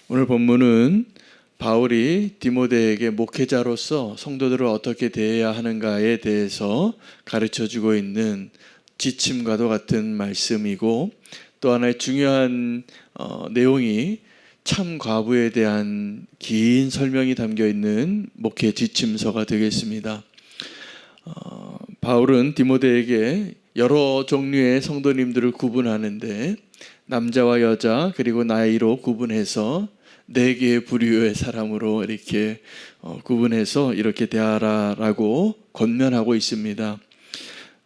오늘 본문은 바울이 디모데에게 목회자로서 성도들을 어떻게 대해야 하는가에 대해서 가르쳐주고 있는 지침과도 같은 말씀이고, 또 하나의 중요한 내용이 참 과부에 대한 긴 설명이 담겨 있는 목회 지침서가 되겠습니다. 바울은 디모데에게 여러 종류의 성도님들을 구분하는데, 남자와 여자 그리고 나이로 구분해서 4개의 부류의 사람으로 이렇게 구분해서 이렇게 대하라라고 권면하고 있습니다.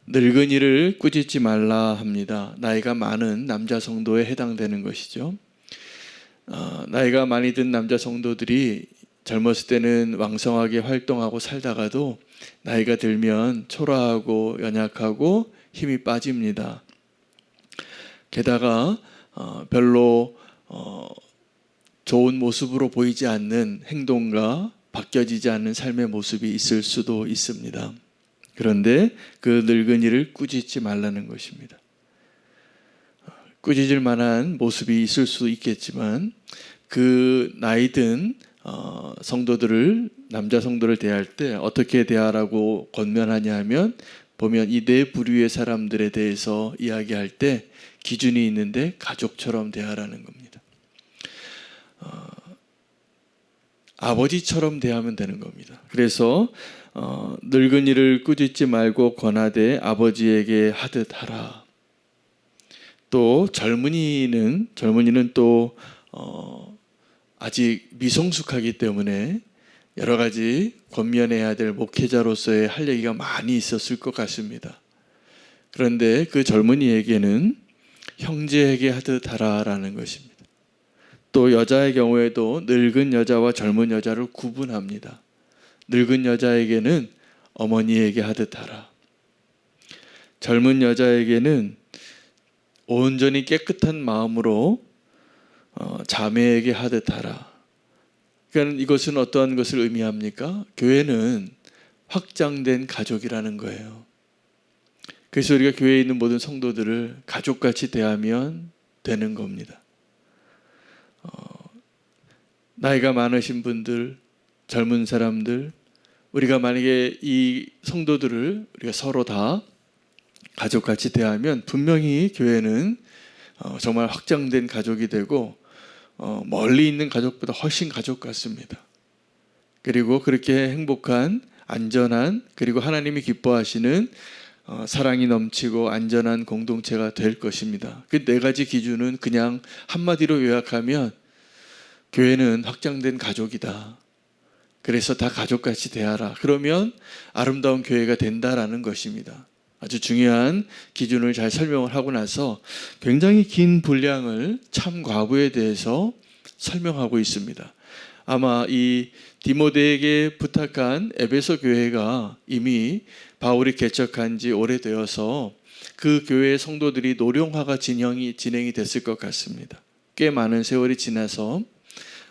늙은이를 꾸짖지 말라 합니다. 나이가 많은 남자 성도에 해당되는 것이죠. 나이가 많이 든 남자 성도들이 젊었을 때는 왕성하게 활동하고 살다가도 나이가 들면 초라하고 연약하고 힘이 빠집니다. 게다가 별로 좋은 모습으로 보이지 않는 행동과 바뀌어지지 않는 삶의 모습이 있을 수도 있습니다. 그런데 그 늙은이를 꾸짖지 말라는 것입니다. 꾸짖을 만한 모습이 있을 수 있겠지만 그 나이 든 성도들을, 남자 성도를 대할 때 어떻게 대하라고 권면하냐 하면, 보면 이 4부류의 사람들에 대해서 이야기할 때 기준이 있는데 가족처럼 대하라는 겁니다. 아버지처럼 대하면 되는 겁니다. 그래서 늙은이를 꾸짖지 말고 권하되 아버지에게 하듯 하라. 또 젊은이는 또 아직 미성숙하기 때문에 여러 가지 권면해야 될 목회자로서의 할 얘기가 많이 있었을 것 같습니다. 그런데 그 젊은이에게는 형제에게 하듯 하라라는 것입니다. 또 여자의 경우에도 늙은 여자와 젊은 여자를 구분합니다. 늙은 여자에게는 어머니에게 하듯 하라. 젊은 여자에게는 온전히 깨끗한 마음으로 자매에게 하듯 하라. 그러니까 이것은 어떠한 것을 의미합니까? 교회는 확장된 가족이라는 거예요. 그래서 우리가 교회에 있는 모든 성도들을 가족같이 대하면 되는 겁니다. 나이가 많으신 분들, 젊은 사람들, 우리가 만약에 이 성도들을 우리가 서로 다 가족같이 대하면 분명히 교회는 정말 확장된 가족이 되고 멀리 있는 가족보다 훨씬 가족 같습니다. 그리고 그렇게 행복한, 안전한, 그리고 하나님이 기뻐하시는 사랑이 넘치고 안전한 공동체가 될 것입니다. 그 4가지 기준은 그냥 한마디로 요약하면 교회는 확장된 가족이다. 그래서 다 가족같이 대하라. 그러면 아름다운 교회가 된다라는 것입니다. 아주 중요한 기준을 잘 설명을 하고 나서 굉장히 긴 분량을 참 과부에 대해서 설명하고 있습니다. 아마 이 디모데에게 부탁한 에베소 교회가 이미 바울이 개척한 지 오래되어서 그 교회의 성도들이 노령화가 진행이 됐을 것 같습니다. 꽤 많은 세월이 지나서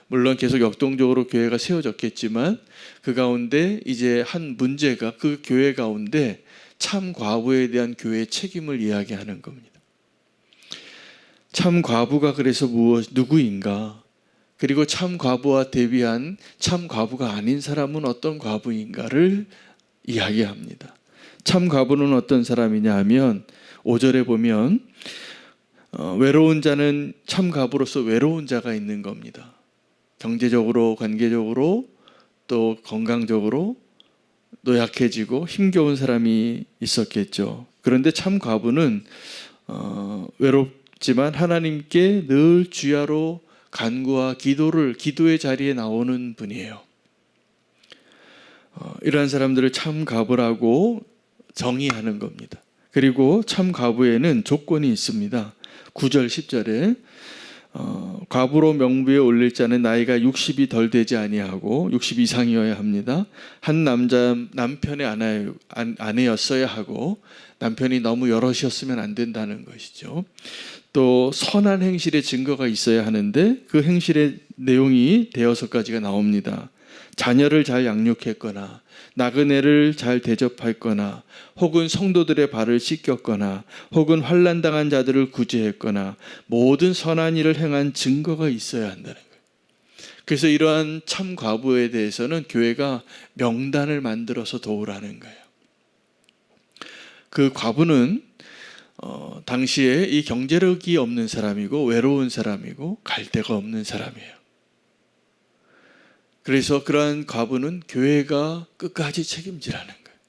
물론 계속 역동적으로 교회가 세워졌겠지만 그 가운데 이제 한 문제가 그 교회 가운데 참 과부에 대한 교회의 책임을 이야기하는 겁니다. 참 과부가 그래서 누구인가? 그리고 참 과부와 대비한 참 과부가 아닌 사람은 어떤 과부인가를 이야기합니다. 참 과부는 어떤 사람이냐 하면 5절에 보면 외로운 자는 참 과부로서 외로운 자가 있는 겁니다. 경제적으로, 관계적으로, 또 건강적으로 노약해지고 힘겨운 사람이 있었겠죠. 그런데 참 과부는 외롭지만 하나님께 늘 주야로 간구와 기도의 자리에 나오는 분이에요. 이러한 사람들을 참 과부라고 정의하는 겁니다. 그리고 참 과부에는 조건이 있습니다. 9절 10절에 과부로 명부에 올릴 자는 나이가 60이 덜 되지 아니하고 60 이상이어야 합니다. 한 남편의 아내였어야 하고 남편이 너무 여럿이었으면 안 된다는 것이죠. 또 선한 행실의 증거가 있어야 하는데 그 행실의 내용이 6가지가 나옵니다. 자녀를 잘 양육했거나 나그네를 잘 대접했거나 혹은 성도들의 발을 씻겼거나 혹은 환난당한 자들을 구제했거나 모든 선한 일을 행한 증거가 있어야 한다는 거예요. 그래서 이러한 참 과부에 대해서는 교회가 명단을 만들어서 도우라는 거예요. 그 과부는 당시에 이 경제력이 없는 사람이고 외로운 사람이고 갈 데가 없는 사람이에요. 그래서 그러한 과부는 교회가 끝까지 책임지라는 거예요.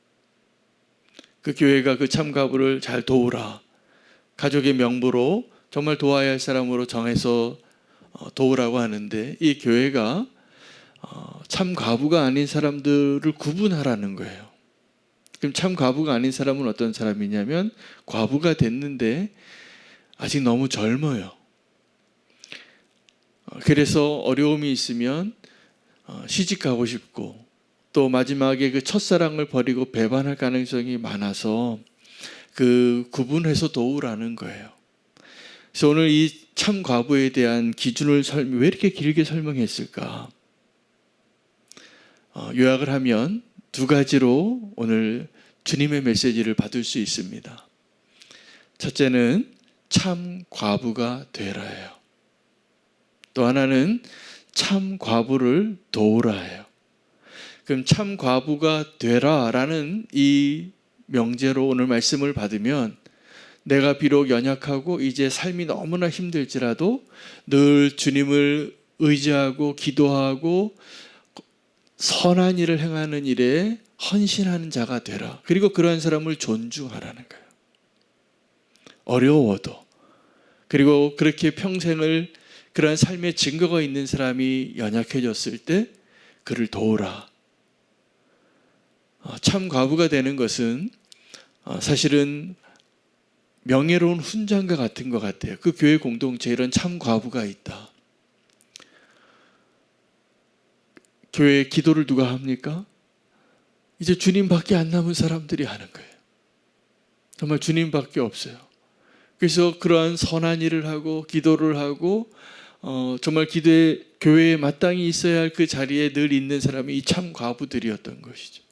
그 교회가 그 참 과부를 잘 도우라. 가족의 명부로 정말 도와야 할 사람으로 정해서 도우라고 하는데, 이 교회가 참 과부가 아닌 사람들을 구분하라는 거예요. 그럼 참 과부가 아닌 사람은 어떤 사람이냐면, 과부가 됐는데 아직 너무 젊어요. 그래서 어려움이 있으면 시집 가고 싶고, 또 마지막에 그 첫사랑을 버리고 배반할 가능성이 많아서 그 구분해서 도우라는 거예요. 그래서 오늘 이 참 과부에 대한 기준을 왜 이렇게 길게 설명했을까? 요약을 하면 두 가지로 오늘 주님의 메시지를 받을 수 있습니다. 첫째는 참 과부가 되라예요. 또 하나는 참 과부를 도우라예요. 그럼 참 과부가 되라라는 이 명제로 오늘 말씀을 받으면, 내가 비록 연약하고 이제 삶이 너무나 힘들지라도 늘 주님을 의지하고 기도하고 선한 일을 행하는 일에 헌신하는 자가 되라. 그리고 그러한 사람을 존중하라는 거예요. 어려워도. 그리고 그렇게 평생을 그러한 삶의 증거가 있는 사람이 연약해졌을 때 그를 도우라. 참 과부가 되는 것은 사실은 명예로운 훈장과 같은 것 같아요. 그 교회 공동체에 이런 참 과부가 있다. 교회 기도를 누가 합니까? 이제 주님밖에 안 남은 사람들이 하는 거예요. 정말 주님밖에 없어요. 그래서 그러한 선한 일을 하고 기도를 하고 정말 교회에 마땅히 있어야 할 그 자리에 늘 있는 사람이 이 참 과부들이었던 것이죠.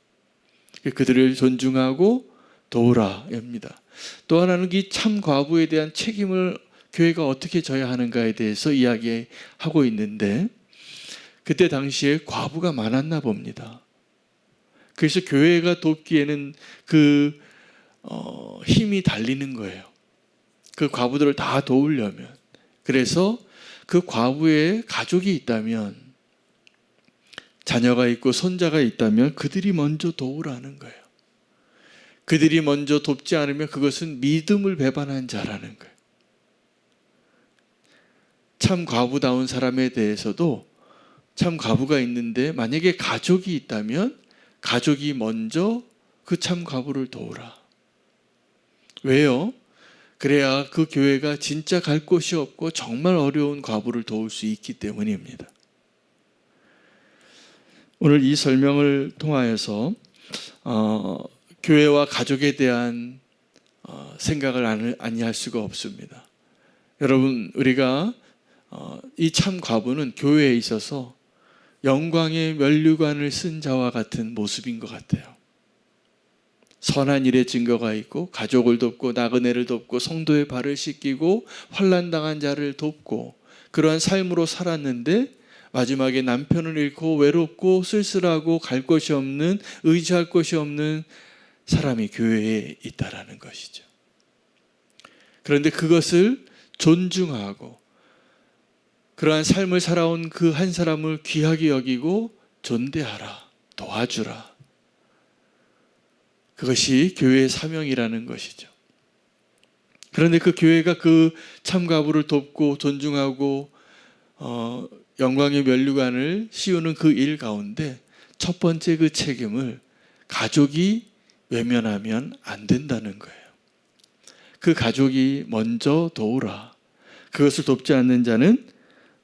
그들을 존중하고 도우라 합니다. 또 하나는 이 참 과부에 대한 책임을 교회가 어떻게 져야 하는가에 대해서 이야기하고 있는데, 그때 당시에 과부가 많았나 봅니다. 그래서 교회가 돕기에는 그 힘이 달리는 거예요. 그 과부들을 다 도우려면. 그래서 그 과부의 가족이 있다면, 자녀가 있고 손자가 있다면 그들이 먼저 도우라는 거예요. 그들이 먼저 돕지 않으면 그것은 믿음을 배반한 자라는 거예요. 참 과부다운 사람에 대해서도 참 과부가 있는데 만약에 가족이 있다면 가족이 먼저 그 참 과부를 도우라. 왜요? 그래야 그 교회가 진짜 갈 곳이 없고 정말 어려운 과부를 도울 수 있기 때문입니다. 오늘 이 설명을 통하여서 교회와 가족에 대한 생각을 아니할 수가 없습니다. 여러분, 우리가 이 참 과부는 교회에 있어서 영광의 면류관을 쓴 자와 같은 모습인 것 같아요. 선한 일의 증거가 있고 가족을 돕고 나그네를 돕고 성도의 발을 씻기고 환난당한 자를 돕고 그러한 삶으로 살았는데, 마지막에 남편을 잃고 외롭고 쓸쓸하고 갈 곳이 없는, 의지할 곳이 없는 사람이 교회에 있다라는 것이죠. 그런데 그것을 존중하고 그러한 삶을 살아온 그 한 사람을 귀하게 여기고 존대하라, 도와주라. 그것이 교회의 사명이라는 것이죠. 그런데 그 교회가 그 참가부를 돕고 존중하고 영광의 면류관을 씌우는 그 일 가운데 첫 번째 그 책임을 가족이 외면하면 안 된다는 거예요. 그 가족이 먼저 도우라. 그것을 돕지 않는 자는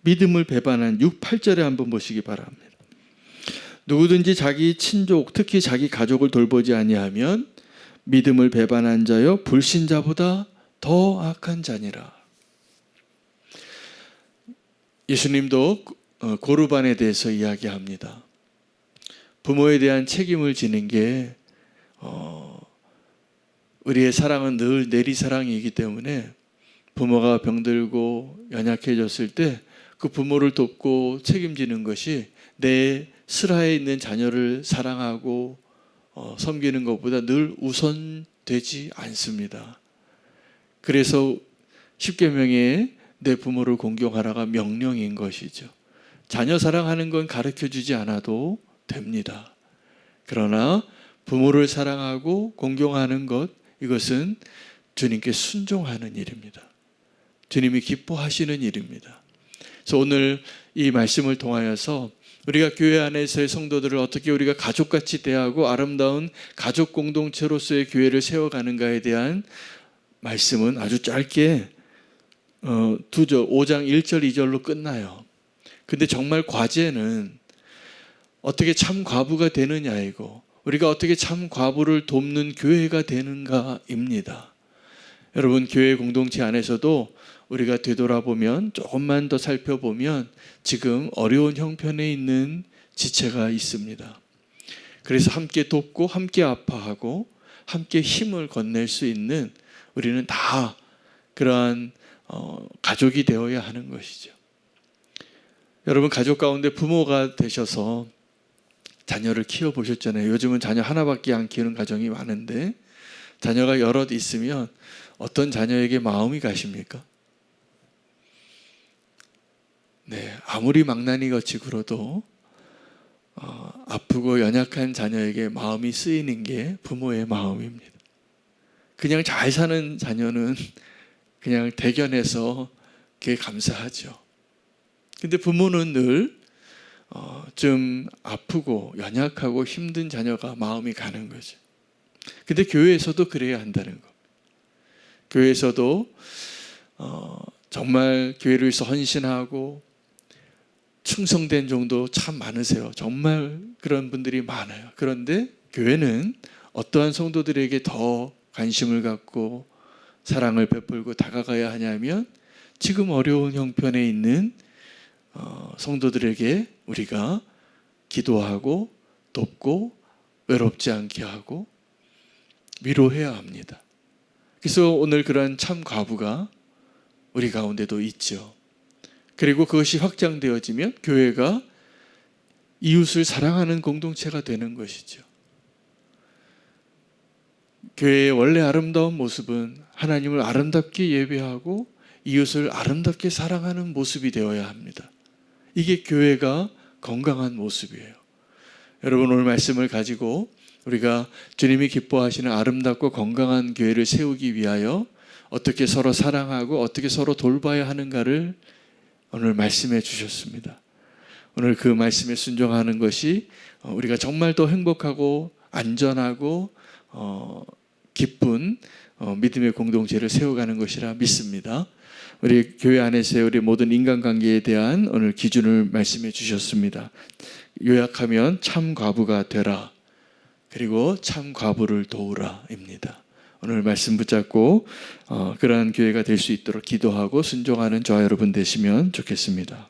믿음을 배반한 6, 8절에 한번 보시기 바랍니다. 누구든지 자기 친족, 특히 자기 가족을 돌보지 아니하면 믿음을 배반한 자여 불신자보다 더 악한 자니라. 예수님도 고르반에 대해서 이야기합니다. 부모에 대한 책임을 지는 게 우리의 사랑은 늘 내리사랑이기 때문에 부모가 병들고 연약해졌을 때 그 부모를 돕고 책임지는 것이 내 슬하에 있는 자녀를 사랑하고 섬기는 것보다 늘 우선되지 않습니다. 그래서 십계명에 내 부모를 공경하라가 명령인 것이죠. 자녀 사랑하는 건 가르쳐주지 않아도 됩니다. 그러나 부모를 사랑하고 공경하는 것, 이것은 주님께 순종하는 일입니다. 주님이 기뻐하시는 일입니다. 그래서 오늘 이 말씀을 통하여서 우리가 교회 안에서의 성도들을 어떻게 우리가 가족같이 대하고 아름다운 가족 공동체로서의 교회를 세워가는가에 대한 말씀은 아주 짧게 5장 1절 2절로 끝나요. 근데 정말 과제는 어떻게 참 과부가 되느냐이고 우리가 어떻게 참 과부를 돕는 교회가 되는가입니다. 여러분, 교회 공동체 안에서도 우리가 되돌아보면, 조금만 더 살펴보면 지금 어려운 형편에 있는 지체가 있습니다. 그래서 함께 돕고 함께 아파하고 함께 힘을 건넬 수 있는, 우리는 다 그러한 가족이 되어야 하는 것이죠. 여러분, 가족 가운데 부모가 되셔서 자녀를 키워보셨잖아요. 요즘은 자녀 하나밖에 안 키우는 가정이 많은데, 자녀가 여럿 있으면 어떤 자녀에게 마음이 가십니까? 네, 아무리 망나니같이 굴어도 아프고 연약한 자녀에게 마음이 쓰이는 게 부모의 마음입니다. 그냥 잘 사는 자녀는 그냥 대견해서 그게 감사하죠. 근데 부모는 늘 좀 아프고 연약하고 힘든 자녀가 마음이 가는 거죠. 근데 교회에서도 그래야 한다는 거. 교회에서도 정말 교회를 위해서 헌신하고 충성된 정도 참 많으세요. 정말 그런 분들이 많아요. 그런데 교회는 어떠한 성도들에게 더 관심을 갖고 사랑을 베풀고 다가가야 하냐면, 지금 어려운 형편에 있는 성도들에게 우리가 기도하고 돕고 외롭지 않게 하고 위로해야 합니다. 그래서 오늘 그러한 참 과부가 우리 가운데도 있죠. 그리고 그것이 확장되어지면 교회가 이웃을 사랑하는 공동체가 되는 것이죠. 교회의 원래 아름다운 모습은 하나님을 아름답게 예배하고 이웃을 아름답게 사랑하는 모습이 되어야 합니다. 이게 교회가 건강한 모습이에요. 여러분, 오늘 말씀을 가지고 우리가 주님이 기뻐하시는 아름답고 건강한 교회를 세우기 위하여 어떻게 서로 사랑하고 어떻게 서로 돌봐야 하는가를 오늘 말씀해 주셨습니다. 오늘 그 말씀에 순종하는 것이 우리가 정말 더 행복하고 안전하고 기쁜 믿음의 공동체를 세워가는 것이라 믿습니다. 우리 교회 안에서의 우리 모든 인간관계에 대한 오늘 기준을 말씀해 주셨습니다. 요약하면 참 과부가 되라, 그리고 참 과부를 도우라입니다. 오늘 말씀 붙잡고 그러한 교회가 될 수 있도록 기도하고 순종하는 저와 여러분 되시면 좋겠습니다.